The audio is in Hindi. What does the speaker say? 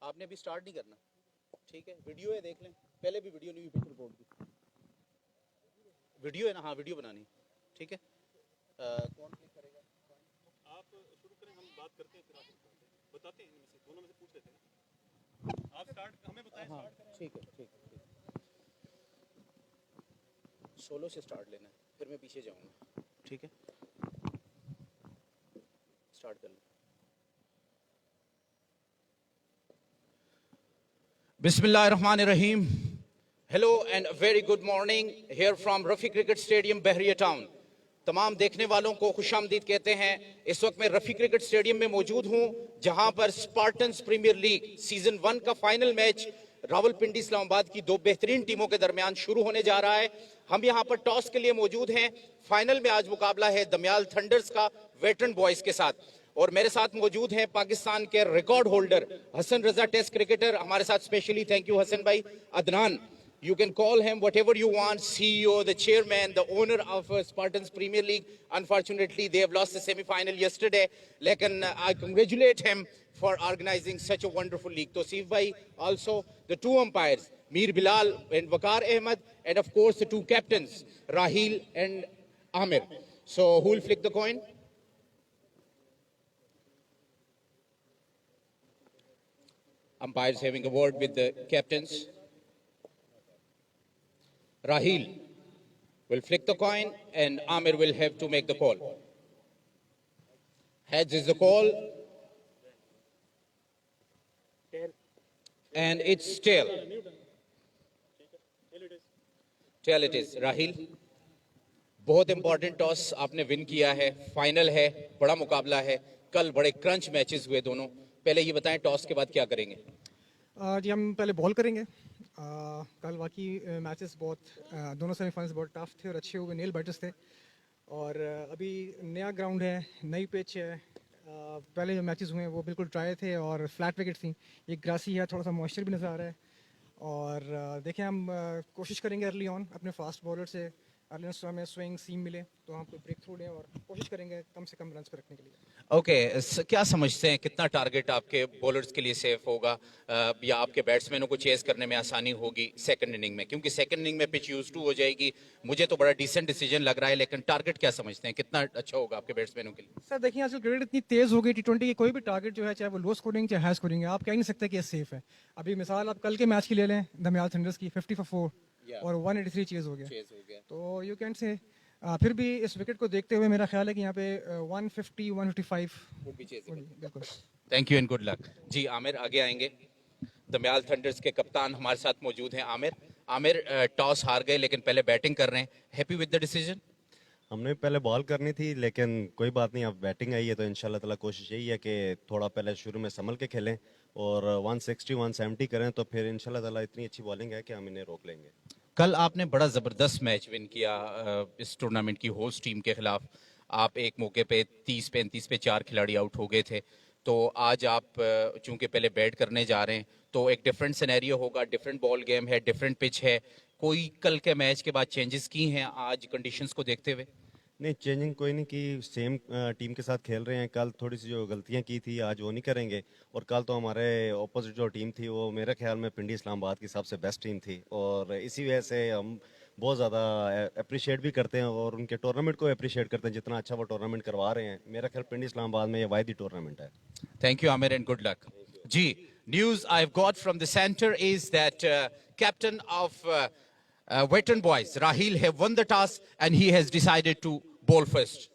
आपने अभी स्टार्ट नहीं करना, ठीक है? वीडियो है, देख लें। पहले भी वीडियो नहीं हुई पिच रिपोर्ट की, वीडियो है ना? हाँ, वीडियो बनानी, ठीक है? कौन क्लिक करेगा? आप शुरू करें, हम बात करते हैं, फिर आप बताते हैं, इनमें से दोनों में से पूछ लेते हैं। आप स्टार्ट हमें बताएं। हाँ, ठीक है, ठीक है, ठीक है। सोलो से स्टार्ट लेना है, फिर मैं पीछे जाऊंगा, ठीक है? स्टार्ट कर लो। Bismillahirrahmanirrahim. Hello and a very good morning here from Rafi Cricket Stadium, Bahriya Town. तमाम देखने वालों को खुशामदीद कहते हैं। इस वक्त मैं रफ़ी क्रिकेट स्टेडियम में मौजूद हूं, जहां पर स्पार्टन्स प्रीमियर लीग सीजन 1 का फाइनल मैच रावलपिंडी इस्लामाबाद की दो बेहतरीन टीमों के दरमियान शुरू होने जा रहा है। हम यहां पर टॉस के लिए मौजूद हैं। फाइनल में आज मुकाबला है दमयाल थंडर्स का वेटरन बॉयज के साथ, और मेरे साथ मौजूद हैं पाकिस्तान के record holder Hasan Raza, test cricketer हमारे साथ स्पेशली। थैंक यू हसन भाई। Adnan, you can call him whatever you want, CEO, the chairman, the owner of Spartans Premier League. Unfortunately, they have lost the semi-final yesterday. Lekin I congratulate him for organizing such a wonderful league. Tosif bhai, also the two umpires, Mir Bilal and Waqar Ahmed, and of course the two captains, Rahil and Amir. So who will flick the coin? Umpires having a word with the captains. Rahil will flick the coin and Amir will have to make the call. Heads is the call. And it's tail. Tail it is. Rahil, बहुत इंपॉर्टेंट टॉस आपने विन किया है, फाइनल है, बड़ा मुकाबला है, कल बड़े क्रंच मैचेस हुए दोनों। पहले ये बताएं टॉस के बाद क्या करेंगे? जी हम पहले बॉल करेंगे। कल बाकी मैचेस बहुत दोनों सेमीफाइनल्स बहुत टफ थे और अच्छे हुए, नेल बैटर्स थे। और अभी नया ग्राउंड है, नई पिच है। पहले जो मैचेस हुए हैं वो बिल्कुल ड्राई थे और फ्लैट विकेट थी। ये ग्रासी है, थोड़ा सा मॉइस्चर भी नज़र आ रहा है। और देखें, हम कोशिश करेंगे अर्ली ऑन अपने फास्ट बॉलर से अर्ली में स्विंग सीम मिले तो हम ब्रेक थ्रू लें और कोशिश करेंगे कम से कम रन पर रखने के लिए। ओके, क्या समझते हैं कितना टारगेट आपके बॉलर्स के लिए सेफ होगा, या आपके बैट्समैनों को चेस करने में आसानी होगी सेकंड इनिंग में? क्योंकि सेकंड इनिंग में पिच यूज टू हो जाएगी। मुझे तो बड़ा डिसेंट डिसीजन लग रहा है, लेकिन टारगेट क्या समझते हैं, कितना अच्छा होगा आपके बैट्समैनों के लिए? सर देखिए, आजकल क्रिकेट इतनी तेज हो गई, T20 की कोई भी टारगेट जो है, चाहे वो लो स्कोरिंग चाहे हाई स्कोरिंग है, आप कह नहीं सकते कि ये सेफ है। अभी मिसाल आप कल के मैच की ले लें, दमयाल थंडर्स की 50 for 4 और 183 चेज हो गया। तो यू कैन से फिर भी इस विकेट को देखते हुए मेरा ख्याल है कि यहाँ पे 150 155 बिल्कुल। Thank you and good luck. जी आमिर आगे आएंगे। दमयाल थंडर्स के कप्तान हमारे साथ मौजूद हैं आमिर, टॉस हार गए लेकिन पहले बैटिंग कर रहे हैं, हैप्पी विद द डिसीजन? हमने पहले बॉल करनी थी, लेकिन कोई बात नहीं, अब बैटिंग आई है तो इंशाल्लाह ताला कोशिश यही है कि थोड़ा पहले शुरू में संभल के खेलें और 160 170 करें, तो फिर इंशाल्लाह ताला इतनी अच्छी बॉलिंग है कि हम इन्हें रोक लेंगे। कल आपने बड़ा ज़बरदस्त मैच विन किया इस टूर्नामेंट की होस्ट टीम के खिलाफ। आप एक मौके पे 30-35 पे 4 खिलाड़ी आउट हो गए थे। तो आज आप चूंकि पहले बैट करने जा रहे हैं तो एक डिफरेंट सिनेरियो होगा, डिफरेंट बॉल गेम है, डिफरेंट पिच है। कोई कल के मैच के बाद चेंजेस की हैं आज कंडीशंस को देखते हुए? नहीं, चेंजिंग कोई नहीं की, सेम टीम के साथ खेल रहे हैं। कल थोड़ी सी जो गलतियां की थी आज वो नहीं करेंगे। और कल तो हमारे ऑपोजिट जो टीम थी वो मेरे ख्याल में पिंडी इस्लामाबाद की सबसे बेस्ट टीम थी, और इसी वजह से हम बहुत ज़्यादा अप्रिशिएट भी करते हैं और उनके टूर्नामेंट को अप्रिशिएट करते हैं, जितना अच्छा वो टूर्नामेंट करवा रहे हैं। मेरा ख्याल पिंडी इस्लामाबाद में ये वायदी टूर्नामेंट है। Thank you Aamir and good luck. जी, news I have got from the centre is that captain of veteran boys Rahil have won the toss and he has decided to bowl first.